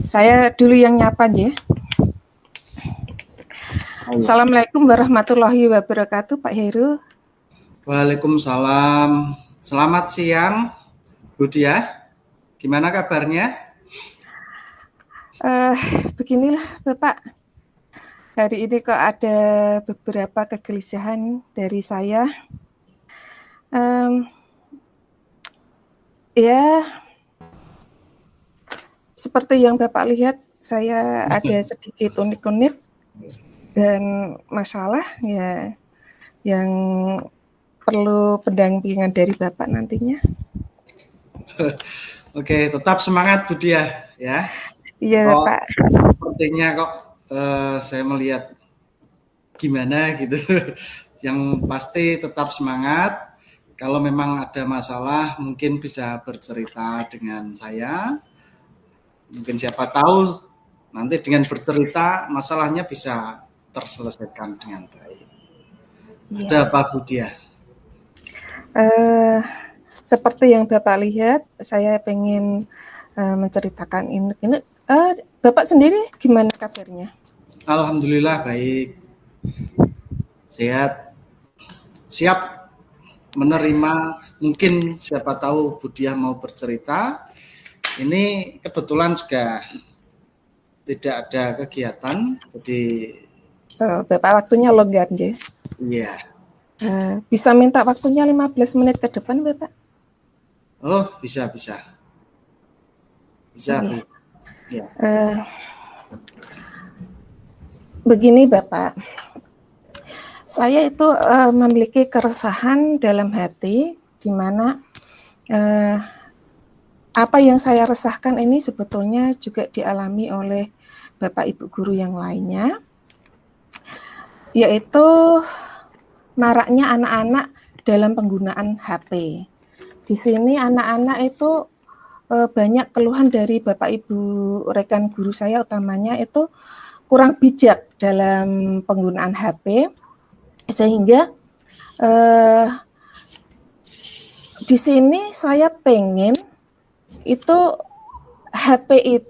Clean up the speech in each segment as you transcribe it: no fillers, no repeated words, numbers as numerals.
Saya dulu yang nyapa ya. Assalamualaikum warahmatullahi wabarakatuh, Pak Heru. Waalaikumsalam. Selamat siang, Bu Diah. Gimana kabarnya? Beginilah Bapak. Hari ini kok ada beberapa kegelisahan dari saya. Ya, seperti yang Bapak lihat, saya ada sedikit unik-unik dan masalah ya yang perlu pendampingan dari Bapak nantinya. Oke, tetap semangat Bu Diah ya. Iya Pak. Sepertinya kok saya melihat gimana gitu. Yang pasti tetap semangat. Kalau memang ada masalah mungkin bisa bercerita dengan saya. Mungkin siapa tahu nanti dengan bercerita masalahnya bisa terselesaikan dengan baik. Ya. Ada apa Bu Diah? Seperti yang Bapak lihat, saya pengen menceritakan ini. Bapak sendiri gimana kabarnya? Alhamdulillah baik. Sehat. Siap menerima, mungkin siapa tahu Bu Diah mau bercerita. Ini kebetulan juga tidak ada kegiatan, jadi Bapak waktunya longgar ya? Iya. Bisa minta waktunya 15 menit ke depan, Bapak? Oh, bisa. Bisa, Bu. Ya. Begini, Bapak. Saya itu memiliki keresahan dalam hati, di mana apa yang saya resahkan ini sebetulnya juga dialami oleh Bapak Ibu guru yang lainnya, yaitu maraknya anak-anak dalam penggunaan HP. Di sini anak-anak itu banyak keluhan dari Bapak Ibu rekan guru saya, utamanya itu kurang bijak dalam penggunaan HP, sehingga di sini saya pengen itu HP itu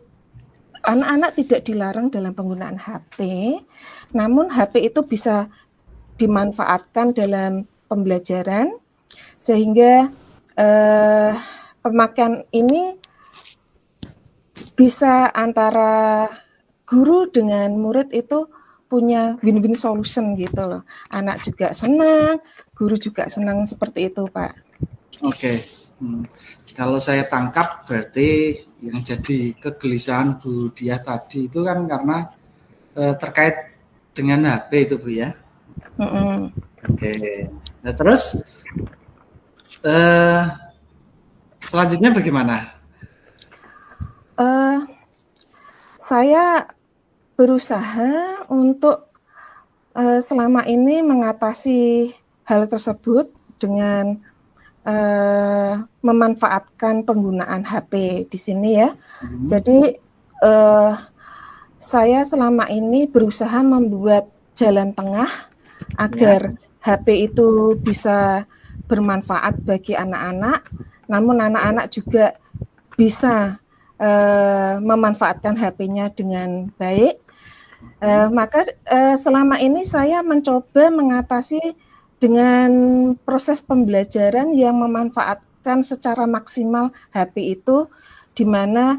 anak-anak tidak dilarang dalam penggunaan HP, namun HP itu bisa dimanfaatkan dalam pembelajaran sehingga pemakaian ini bisa antara guru dengan murid itu punya win-win solution gitu loh. Anak juga senang, guru juga senang, seperti itu Pak. Oke. Kalau saya tangkap berarti yang jadi kegelisahan Bu Diah tadi itu kan karena terkait dengan HP itu Bu ya. Oke. Nah terus selanjutnya bagaimana? Saya berusaha untuk selama ini mengatasi hal tersebut dengan memanfaatkan penggunaan HP di sini ya. Jadi saya selama ini berusaha membuat jalan tengah agar HP itu bisa bermanfaat bagi anak-anak, namun anak-anak juga bisa memanfaatkan HP-nya dengan baik. Maka selama ini saya mencoba mengatasi dengan proses pembelajaran yang memanfaatkan secara maksimal HP itu, di mana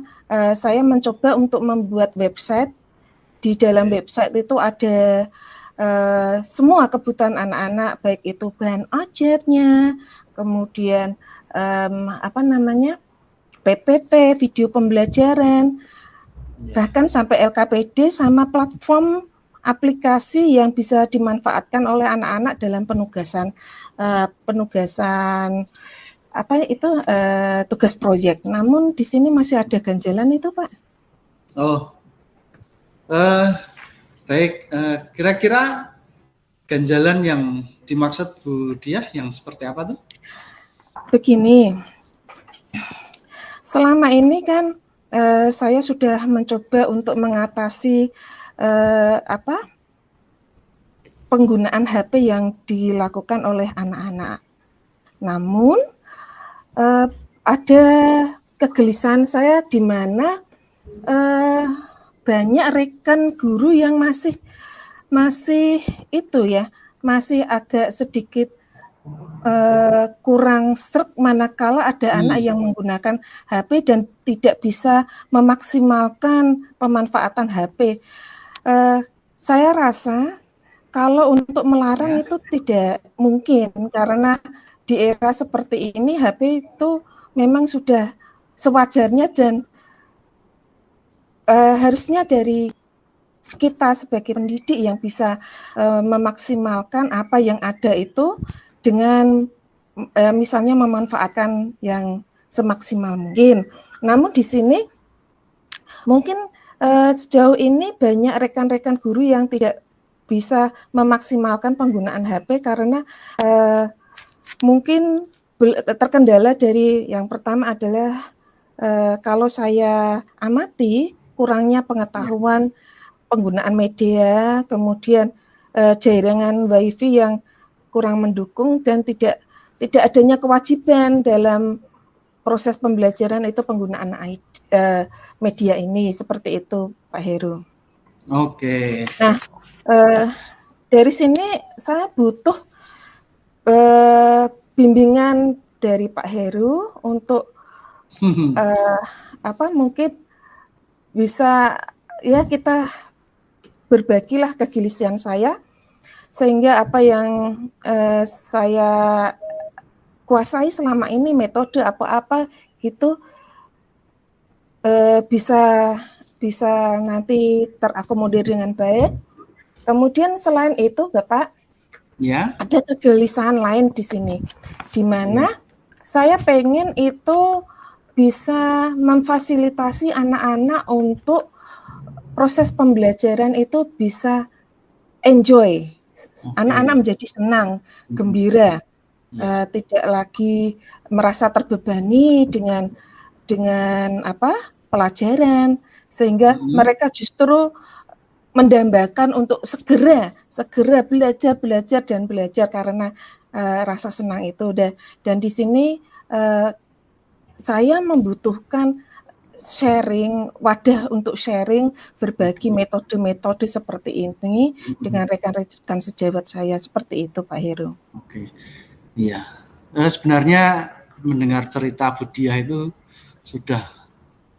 saya mencoba untuk membuat website. Di dalam website itu ada semua kebutuhan anak-anak, baik itu bahan ojeknya, kemudian PPT, video pembelajaran, bahkan sampai LKPD sama platform aplikasi yang bisa dimanfaatkan oleh anak-anak dalam penugasan apa itu tugas proyek. Namun di sini masih ada ganjalan itu, Pak. Oh, baik. Kira-kira ganjalan yang dimaksud Bu Diah yang seperti apa tuh? Begini, selama ini kan saya sudah mencoba untuk mengatasi penggunaan HP yang dilakukan oleh anak-anak. Namun ada kegelisahan saya di mana banyak rekan guru yang masih itu ya, masih agak sedikit kurang sreg manakala ada anak yang menggunakan HP dan tidak bisa memaksimalkan pemanfaatan HP. Saya rasa kalau untuk melarang itu tidak mungkin, karena di era seperti ini HP itu memang sudah sewajarnya dan harusnya dari kita sebagai pendidik yang bisa memaksimalkan apa yang ada itu dengan misalnya memanfaatkan yang semaksimal mungkin. Namun di sini mungkin sejauh ini banyak rekan-rekan guru yang tidak bisa memaksimalkan penggunaan HP karena mungkin terkendala dari yang pertama adalah kalau saya amati kurangnya pengetahuan penggunaan media, kemudian jaringan WiFi yang kurang mendukung dan tidak adanya kewajiban dalam proses pembelajaran itu penggunaan media ini, seperti itu Pak Heru. Oke. Nah, dari sini saya butuh bimbingan dari Pak Heru untuk mungkin bisa ya kita berbagilah kegelisahan saya sehingga apa yang saya kuasai selama ini metode apa-apa gitu bisa nanti terakomodir dengan baik. Kemudian selain itu Bapak, ya, ada kegelisahan lain di sini, di mana saya pengen itu bisa memfasilitasi anak-anak untuk proses pembelajaran itu bisa enjoy, anak-anak menjadi senang, gembira, tidak lagi merasa terbebani dengan pelajaran, sehingga mereka justru mendambakan untuk segera belajar karena rasa senang itu. Dan di sini saya membutuhkan wadah untuk sharing, berbagi metode-metode seperti ini dengan rekan-rekan sejawat saya, seperti itu Pak Heru. Oke, iya. Sebenarnya mendengar cerita Bu Diah itu sudah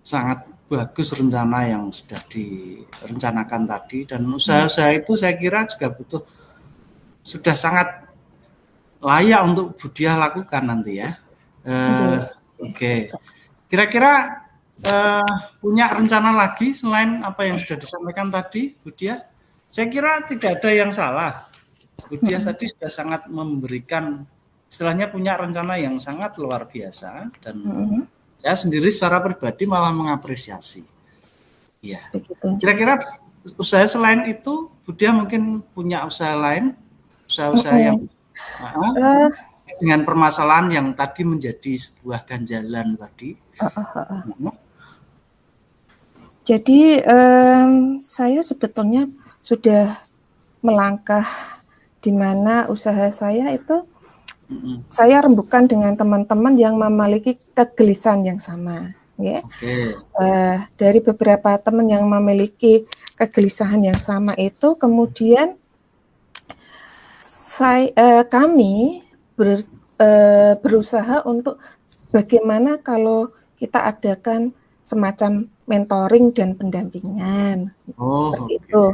sangat bagus rencana yang sudah direncanakan tadi, dan usaha-usaha itu saya kira juga sudah sangat layak untuk Bu Diah lakukan nanti ya. Oke. Kira-kira punya rencana lagi selain apa yang sudah disampaikan tadi, Bu Diah? Saya kira tidak ada yang salah. Bu Diah tadi sudah sangat memberikan, istilahnya punya rencana yang sangat luar biasa, dan saya sendiri secara pribadi malah mengapresiasi. Ya. Kira-kira usaha selain itu, Bu Diah mungkin punya usaha lain, usaha-usaha yang dengan permasalahan yang tadi menjadi sebuah ganjalan tadi. Jadi saya sebetulnya sudah melangkah di mana usaha saya itu saya rembukan dengan teman-teman yang memiliki kegelisahan yang sama. Ya. Dari beberapa teman yang memiliki kegelisahan yang sama itu, kemudian kami berusaha untuk bagaimana kalau kita adakan semacam mentoring dan pendampingan, seperti itu.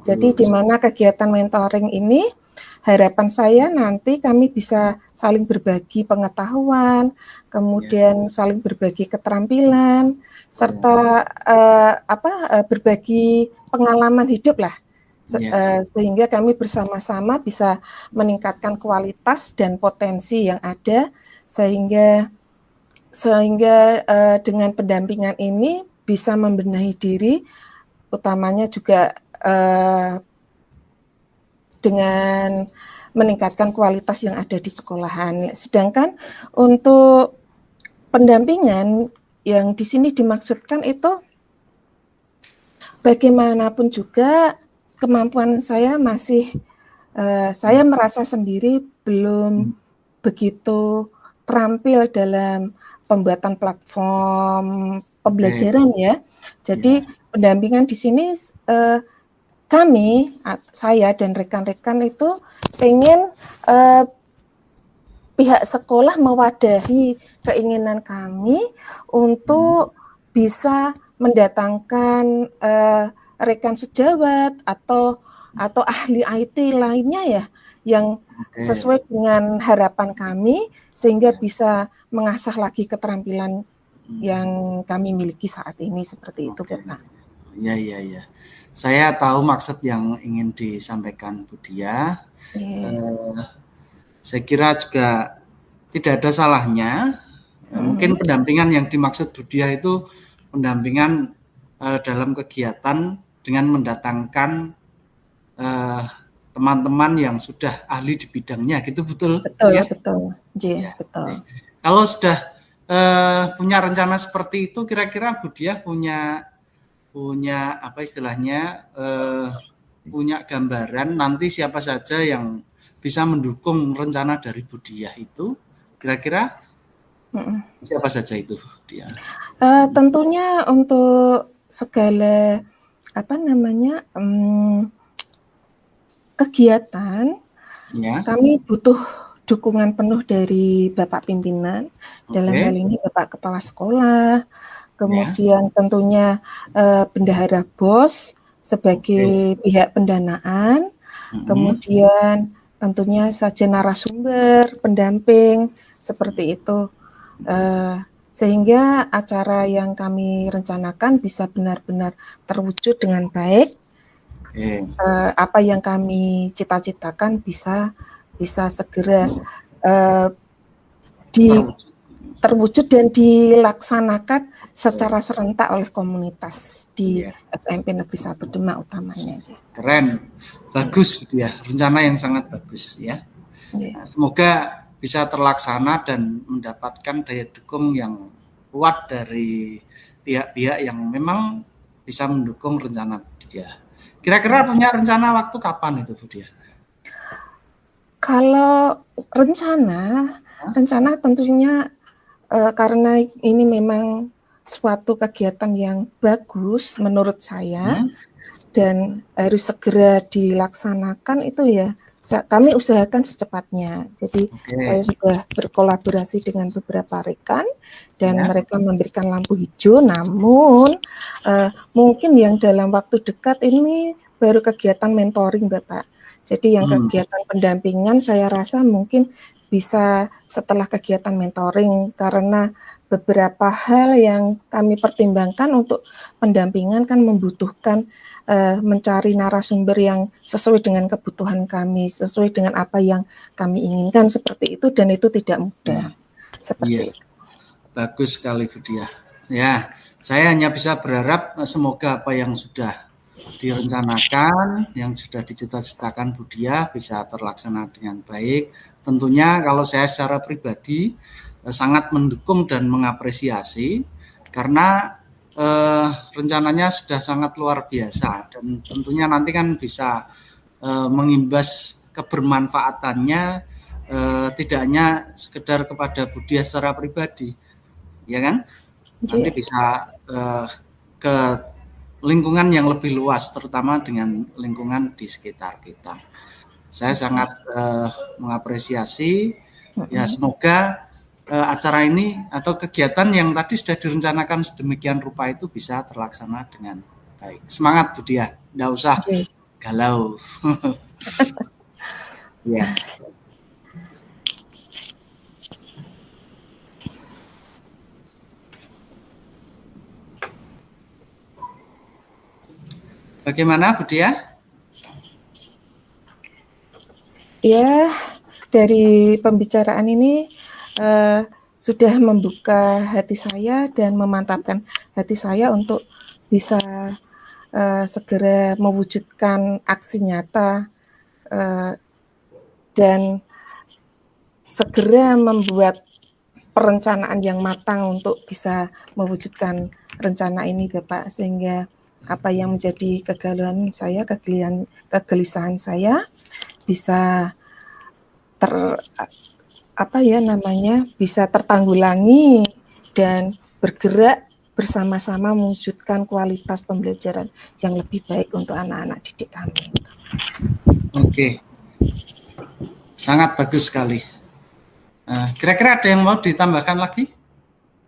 Jadi di mana kegiatan mentoring ini harapan saya nanti kami bisa saling berbagi pengetahuan, kemudian saling berbagi keterampilan, serta berbagi pengalaman hidup lah, sehingga kami bersama-sama bisa meningkatkan kualitas dan potensi yang ada, sehingga dengan pendampingan ini bisa membenahi diri, utamanya juga dengan meningkatkan kualitas yang ada di sekolahan. Sedangkan untuk pendampingan yang di sini dimaksudkan itu bagaimanapun juga kemampuan saya masih saya merasa sendiri belum begitu terampil dalam pembuatan platform pembelajaran ya. Jadi pendampingan di sini saya dan rekan-rekan itu ingin pihak sekolah mewadahi keinginan kami untuk bisa mendatangkan rekan sejawat atau ahli IT lainnya ya yang sesuai dengan harapan kami sehingga bisa mengasah lagi keterampilan yang kami miliki saat ini seperti itu, Bapak. Iya. Saya tahu maksud yang ingin disampaikan Bu Diah. Saya kira juga tidak ada salahnya. Mungkin pendampingan yang dimaksud Bu Diah itu pendampingan dalam kegiatan dengan mendatangkan teman-teman yang sudah ahli di bidangnya, gitu betul? Betul, ya? Betul. Betul. Kalau sudah punya rencana seperti itu, kira-kira Bu Diah punya apa istilahnya punya gambaran nanti siapa saja yang bisa mendukung rencana dari Bu Diah itu, kira-kira siapa saja itu, Diah? Tentunya untuk segala kegiatan kami butuh dukungan penuh dari Bapak pimpinan, dalam hal ini Bapak Kepala Sekolah, kemudian tentunya Bendahara BOS sebagai pihak pendanaan, kemudian tentunya saja narasumber, pendamping, seperti itu. Sehingga acara yang kami rencanakan bisa benar-benar terwujud dengan baik. Apa yang kami cita-citakan bisa segera terwujud dan dilaksanakan secara serentak oleh komunitas di SMP Negeri 1 Demak utamanya. Keren, bagus ya, rencana yang sangat bagus ya. Semoga bisa terlaksana dan mendapatkan daya dukung yang kuat dari pihak-pihak yang memang bisa mendukung rencana dia. Kira-kira punya rencana waktu kapan itu, Bu Diah? Kalau rencana tentunya karena ini memang suatu kegiatan yang bagus menurut saya dan harus segera dilaksanakan itu ya. Kami usahakan secepatnya. Jadi saya sudah berkolaborasi dengan beberapa rekan dan mereka memberikan lampu hijau. Namun mungkin yang dalam waktu dekat ini baru kegiatan mentoring, Bapak. Jadi yang kegiatan pendampingan saya rasa mungkin bisa setelah kegiatan mentoring karena beberapa hal yang kami pertimbangkan untuk pendampingan kan membutuhkan mencari narasumber yang sesuai dengan kebutuhan kami, sesuai dengan apa yang kami inginkan seperti itu dan itu tidak mudah. Seperti itu. Bagus sekali Bu Diah. Ya, saya hanya bisa berharap semoga apa yang sudah direncanakan, yang sudah dicita-citakan Bu Diah bisa terlaksana dengan baik. Tentunya kalau saya secara pribadi sangat mendukung dan mengapresiasi karena rencananya sudah sangat luar biasa dan tentunya nanti kan bisa mengimbas kebermanfaatannya tidak hanya sekedar kepada Bu Diah secara pribadi, ya kan? Nanti bisa ke lingkungan yang lebih luas, terutama dengan lingkungan di sekitar kita. Saya sangat mengapresiasi. Ya, semoga acara ini atau kegiatan yang tadi sudah direncanakan sedemikian rupa itu bisa terlaksana dengan baik. Semangat Bu Diah, nggak usah galau. Ya. Bagaimana Bu Diah? Ya, dari pembicaraan ini sudah membuka hati saya dan memantapkan hati saya untuk bisa segera mewujudkan aksi nyata dan segera membuat perencanaan yang matang untuk bisa mewujudkan rencana ini, Bapak, sehingga apa yang menjadi kegelisahan saya, kegelisahan saya bisa bisa tertanggulangi dan bergerak bersama-sama mewujudkan kualitas pembelajaran yang lebih baik untuk anak-anak didik kami. Oke, sangat bagus sekali. Kira-kira ada yang mau ditambahkan lagi?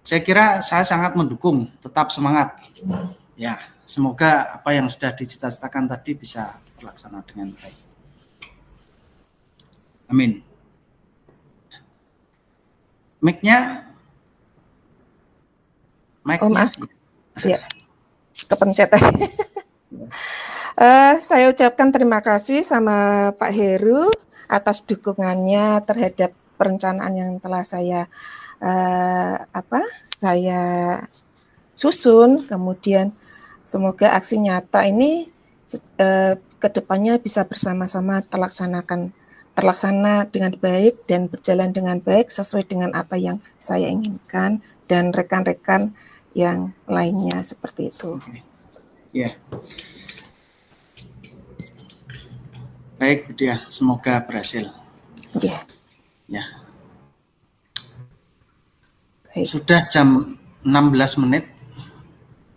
Saya kira saya sangat mendukung, tetap semangat. Ya, semoga apa yang sudah dicita-citakan tadi bisa terlaksana dengan baik. Amin. Mic-nya? Oh, maaf. Ya, kepencet. Saya ucapkan terima kasih sama Pak Heru atas dukungannya terhadap perencanaan yang telah saya susun. Kemudian semoga aksi nyata ini ke depannya bisa bersama-sama terlaksana dengan baik dan berjalan dengan baik sesuai dengan apa yang saya inginkan dan rekan-rekan yang lainnya seperti itu. Ya. Baik, Bu Diah, semoga berhasil. Ya. Ya. Baik. Sudah jam 16 menit.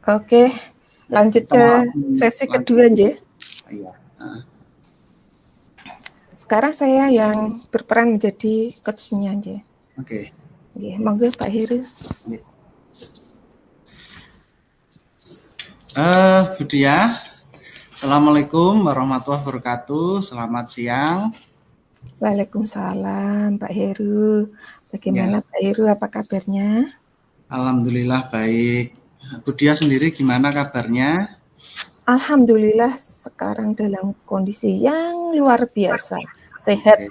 Oke, lanjut ke sesi kedua, Nje. Iya. Sekarang saya yang berperan menjadi coach-nya, Nje. Oke. Oke, monggo Pak Heru. Bu Diah, Assalamualaikum warahmatullahi wabarakatuh. Selamat siang. Waalaikumsalam, Pak Heru. Bagaimana Pak Heru? Apa kabarnya? Alhamdulillah baik. Bu Diah sendiri gimana kabarnya? Alhamdulillah sekarang dalam kondisi yang luar biasa, sehat.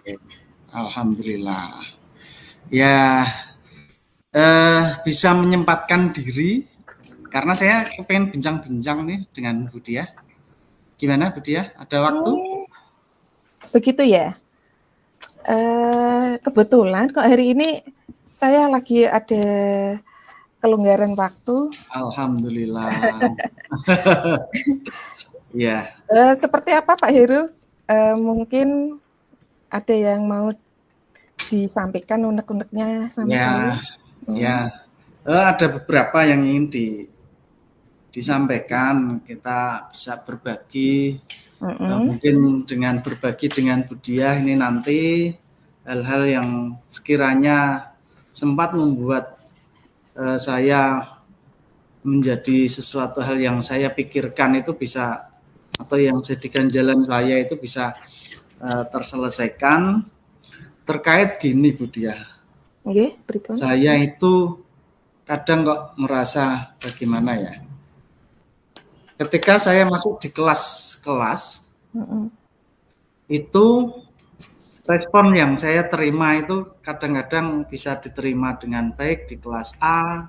Alhamdulillah. Ya, bisa menyempatkan diri karena saya pengen bincang-bincang nih dengan Bu Diah. Gimana Bu Diah? Ada waktu? Begitu ya. Kebetulan kok hari ini saya lagi ada kelonggaran waktu. Alhamdulillah. Ya. Seperti apa Pak Heru? Mungkin ada yang mau disampaikan unek-uneknya sama saya? Ya. Ada beberapa yang ingin disampaikan. Kita bisa berbagi. Mungkin dengan berbagi dengan Bu Diah ini nanti hal-hal yang sekiranya sempat membuat saya menjadi sesuatu hal yang saya pikirkan itu bisa, atau yang jadikan jalan saya itu bisa terselesaikan. Terkait gini Bu Diah, saya itu kadang kok merasa bagaimana ya, ketika saya masuk di kelas-kelas itu respon yang saya terima itu kadang-kadang bisa diterima dengan baik di kelas A,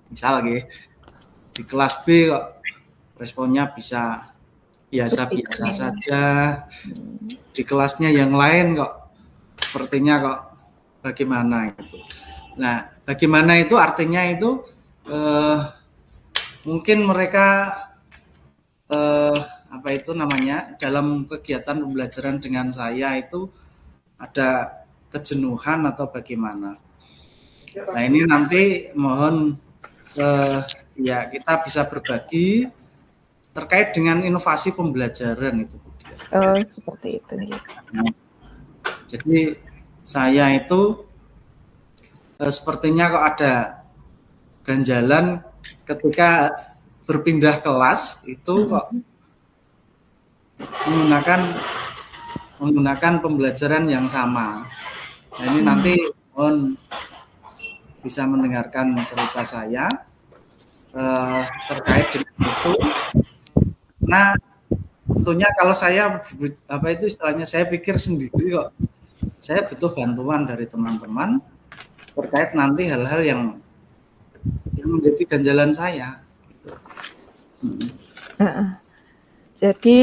misal di kelas B kok responnya bisa biasa-biasa saja, di kelasnya yang lain kok sepertinya kok bagaimana itu. Nah, bagaimana itu artinya itu mungkin mereka dalam kegiatan pembelajaran dengan saya itu ada kejenuhan atau bagaimana. Nah, ini nanti mohon kita bisa berbagi terkait dengan inovasi pembelajaran itu. Seperti itu. Nah, jadi saya itu sepertinya kok ada ganjalan ketika berpindah kelas itu kok menggunakan pembelajaran yang sama. Nah, ini nanti mohon bisa mendengarkan cerita saya terkait dengan itu. Nah, tentunya kalau saya istilahnya saya pikir sendiri kok saya butuh bantuan dari teman-teman terkait nanti hal-hal yang menjadi ganjalan saya. Gitu. Jadi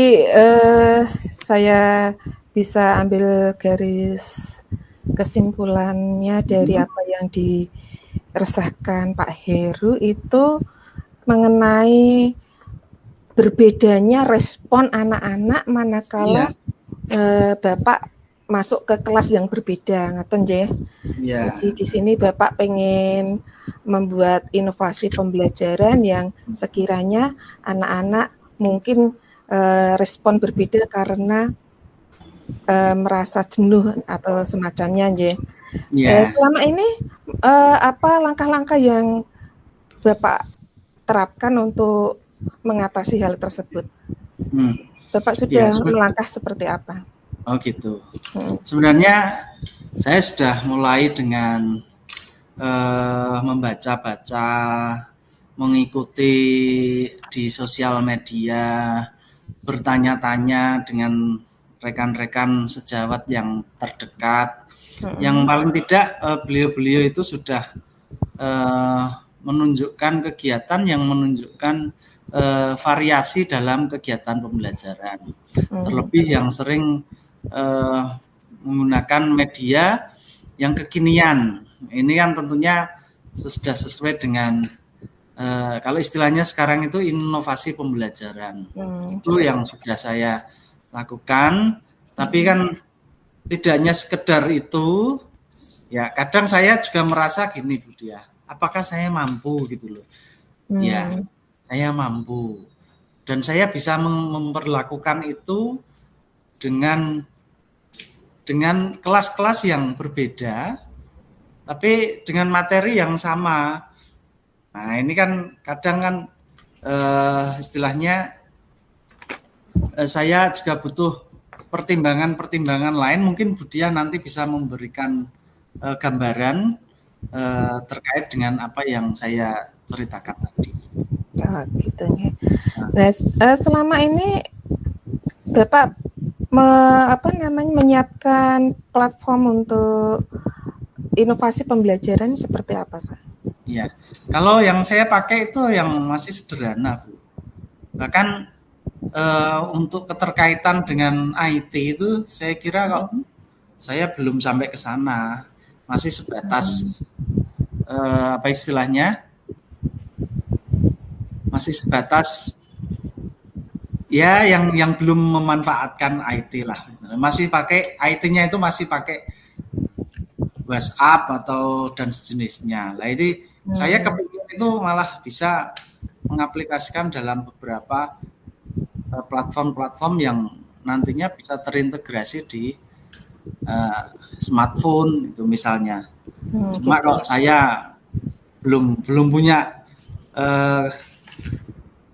saya bisa ambil garis kesimpulannya dari apa yang diresahkan Pak Heru itu mengenai berbedanya respon anak-anak manakala Bapak masuk ke kelas yang berbeda, ngaten nggih. Jadi di sini Bapak pengen membuat inovasi pembelajaran yang sekiranya anak-anak mungkin respon berbeda karena merasa jenuh atau semacamnya nggih. Selama ini apa langkah-langkah yang Bapak terapkan untuk mengatasi hal tersebut? Bapak sudah melangkah seperti apa? Oh gitu. Sebenarnya saya sudah mulai dengan membaca-baca, mengikuti di sosial media, bertanya-tanya dengan rekan-rekan sejawat yang terdekat. Yang paling tidak beliau-beliau itu sudah menunjukkan kegiatan yang menunjukkan variasi dalam kegiatan pembelajaran. Terlebih yang sering menggunakan media yang kekinian. Ini kan tentunya sudah sesuai dengan kalau istilahnya sekarang itu inovasi pembelajaran. Itu yang sudah saya lakukan. Tapi kan tidak hanya sekedar itu. Ya, kadang saya juga merasa gini, Bu Dia. Apakah saya mampu gitu loh? Ya, saya mampu. Dan saya bisa memperlakukan itu dengan kelas-kelas yang berbeda, tapi dengan materi yang sama. Nah, ini kan kadang kan istilahnya saya juga butuh pertimbangan-pertimbangan lain. Mungkin Budia nanti bisa memberikan gambaran terkait dengan apa yang saya ceritakan tadi. Oh, gitu nih. Nah, selama ini Bapak menyiapkan platform untuk inovasi pembelajaran seperti apa, Pak? Ya, kalau yang saya pakai itu yang masih sederhana, Bu. Bahkan untuk keterkaitan dengan IT itu saya kira kok saya belum sampai ke sana, masih sebatas apa istilahnya, masih sebatas ya yang belum memanfaatkan IT lah, masih pakai IT-nya itu masih pakai WhatsApp atau dan sejenisnya. Nah ini saya kepikir itu malah bisa mengaplikasikan dalam beberapa platform-platform yang nantinya bisa terintegrasi di smartphone itu misalnya. Cuma kalau saya belum punya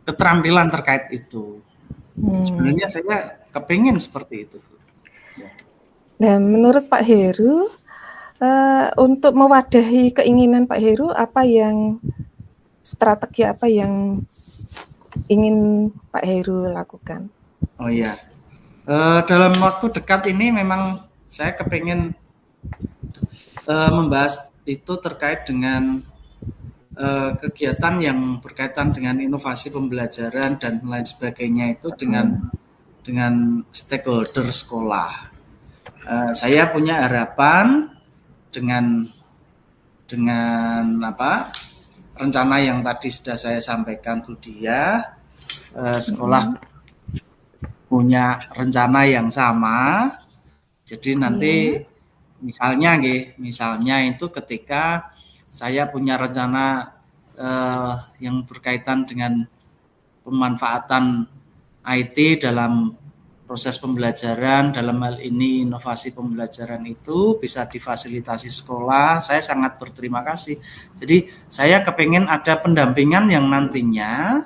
keterampilan terkait itu. Sebenarnya saya kepingin seperti itu. Nah, menurut Pak Heru, untuk mewadahi keinginan Pak Heru, strategi apa yang ingin Pak Heru lakukan? Oh iya, dalam waktu dekat ini memang saya kepingin membahas itu terkait dengan kegiatan yang berkaitan dengan inovasi pembelajaran dan lain sebagainya itu dengan stakeholder sekolah. Saya punya harapan dengan apa rencana yang tadi sudah saya sampaikan Bu Dia, sekolah punya rencana yang sama. Jadi nanti misalnya itu ketika saya punya rencana yang berkaitan dengan pemanfaatan IT dalam proses pembelajaran, dalam hal ini inovasi pembelajaran itu bisa difasilitasi sekolah, saya sangat berterima kasih. Jadi saya kepengen ada pendampingan yang nantinya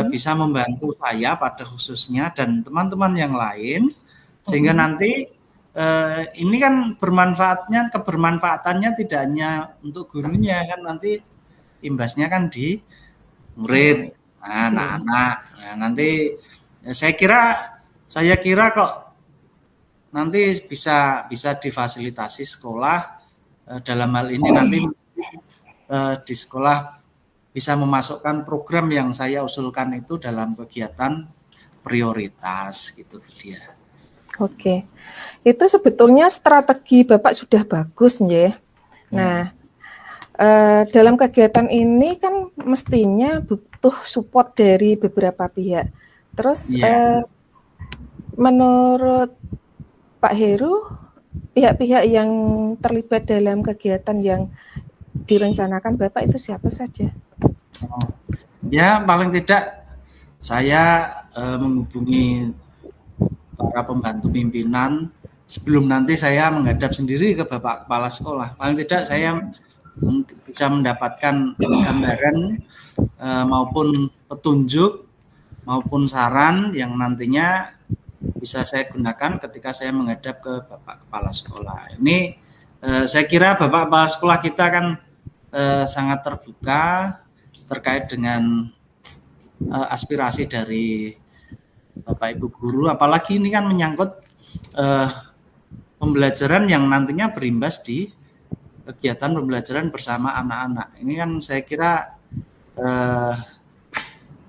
bisa membantu saya pada khususnya dan teman-teman yang lain, sehingga nanti ini kan kebermanfaatannya tidak hanya untuk gurunya kan, nanti imbasnya kan di murid, anak-anak. Nah, nanti saya kira kok nanti bisa difasilitasi sekolah dalam hal ini nanti di sekolah bisa memasukkan program yang saya usulkan itu dalam kegiatan prioritas gitu dia. Oke, itu sebetulnya strategi Bapak sudah bagus, ya. Nah, dalam kegiatan ini kan mestinya butuh support dari beberapa pihak. Terus menurut Pak Heru, pihak-pihak yang terlibat dalam kegiatan yang direncanakan Bapak itu siapa saja? Ya, paling tidak saya menghubungi para pembantu pimpinan sebelum nanti saya menghadap sendiri ke Bapak Kepala Sekolah. Paling tidak saya bisa mendapatkan gambaran maupun petunjuk maupun saran yang nantinya bisa saya gunakan ketika saya menghadap ke Bapak Kepala Sekolah. Ini saya kira Bapak Kepala Sekolah kita kan sangat terbuka terkait dengan aspirasi dari Bapak Ibu guru, apalagi ini kan menyangkut pembelajaran yang nantinya berimbas di kegiatan pembelajaran bersama anak-anak. Ini kan saya kira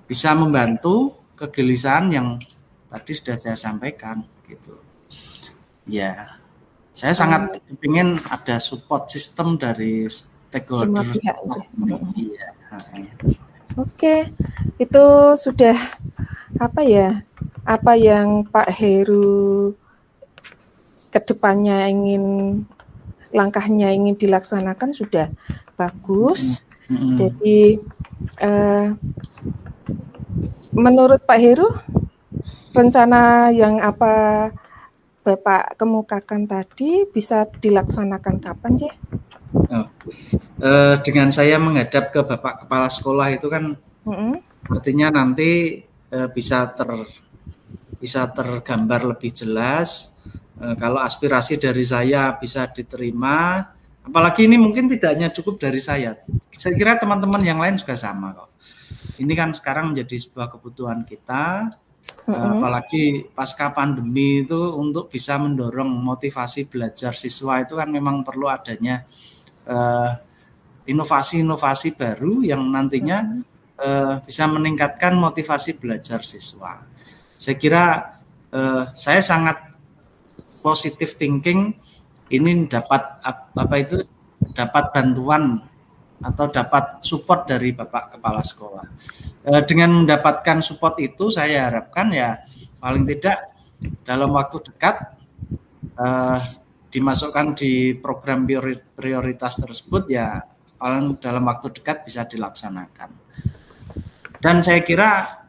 bisa membantu kegelisahan yang tadi sudah saya sampaikan gitu. Ya, saya sangat ingin ada support sistem dari stakeholder. Iya. Oke, itu sudah apa yang Pak Heru kedepannya langkahnya ingin dilaksanakan sudah bagus. Jadi menurut Pak Heru, rencana yang apa Bapak kemukakan tadi bisa dilaksanakan kapan, Cih? Dengan saya menghadap ke Bapak Kepala Sekolah itu kan artinya nanti bisa tergambar lebih jelas. Kalau aspirasi dari saya bisa diterima, apalagi ini mungkin tidak hanya cukup dari saya kira teman-teman yang lain juga sama kok. Ini kan sekarang menjadi sebuah kebutuhan kita, apalagi pasca pandemi itu untuk bisa mendorong motivasi belajar siswa itu kan memang perlu adanya inovasi-inovasi baru yang nantinya bisa meningkatkan motivasi belajar siswa. Saya kira saya sangat positive thinking ini dapat dapat bantuan atau dapat support dari Bapak Kepala Sekolah. Dengan mendapatkan support itu saya harapkan ya paling tidak dalam waktu dekat dimasukkan di program prioritas tersebut ya paling dalam waktu dekat bisa dilaksanakan. Dan saya kira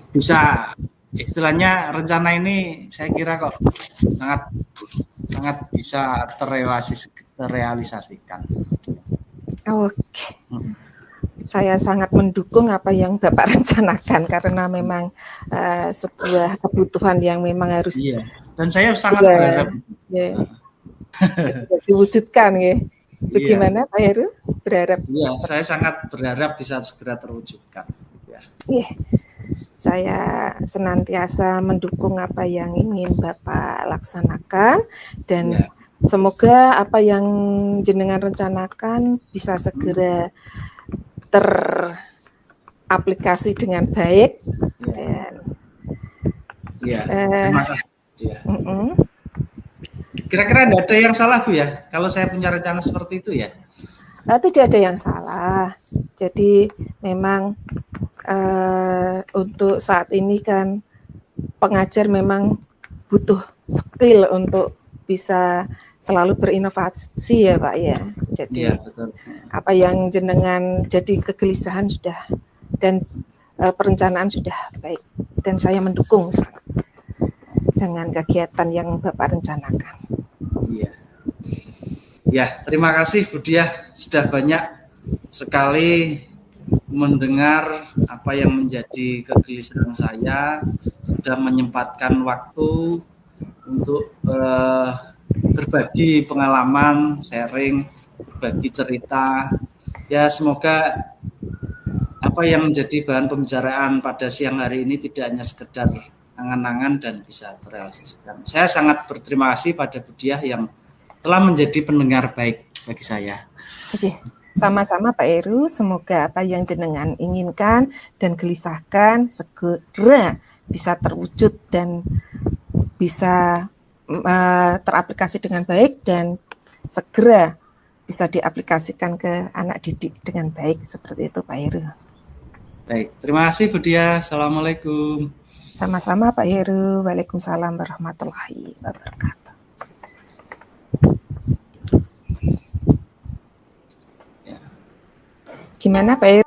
bisa istilahnya rencana ini saya kira kok sangat bisa terrealisasikan. Oke. Saya sangat mendukung apa yang Bapak rencanakan karena memang sebuah kebutuhan yang memang harus. Iya. Dan saya sangat berharap diwujudkan, ya. Bagaimana Pak Heru? Berharap? Iya, saya sangat berharap bisa segera terwujudkan. Iya. Saya senantiasa mendukung apa yang ingin Bapak laksanakan dan semoga apa yang jenengan rencanakan bisa segera teraplikasi dengan baik. Dan terima kasih. Kira-kira tidak ada yang salah Bu ya kalau saya punya rencana seperti itu ya? Tidak ada yang salah. Jadi memang untuk saat ini kan pengajar memang butuh skill untuk bisa selalu berinovasi ya Pak ya. Jadi betul. Apa yang jenengan jadi kegelisahan sudah dan perencanaan sudah baik dan saya mendukung sangat dengan kegiatan yang Bapak rencanakan. Iya. Ya, terima kasih Bu Diah sudah banyak sekali mendengar apa yang menjadi kegelisahan saya, sudah menyempatkan waktu untuk berbagi pengalaman, sharing, berbagi cerita. Ya, semoga apa yang menjadi bahan pembicaraan pada siang hari ini tidak hanya sekedar angan-angan dan bisa terrealisasikan. Saya sangat berterima kasih pada Bu Diah yang telah menjadi pendengar baik bagi saya. Oke, sama-sama Pak Heru. Semoga apa yang jenengan inginkan dan gelisahkan segera bisa terwujud dan bisa teraplikasi dengan baik dan segera bisa diaplikasikan ke anak didik dengan baik. Seperti itu Pak Heru. Baik, terima kasih Bu Dia. Assalamualaikum. Sama-sama Pak Heru. Waalaikumsalam warahmatullahi wabarakatuh. Gimana Pak Heru?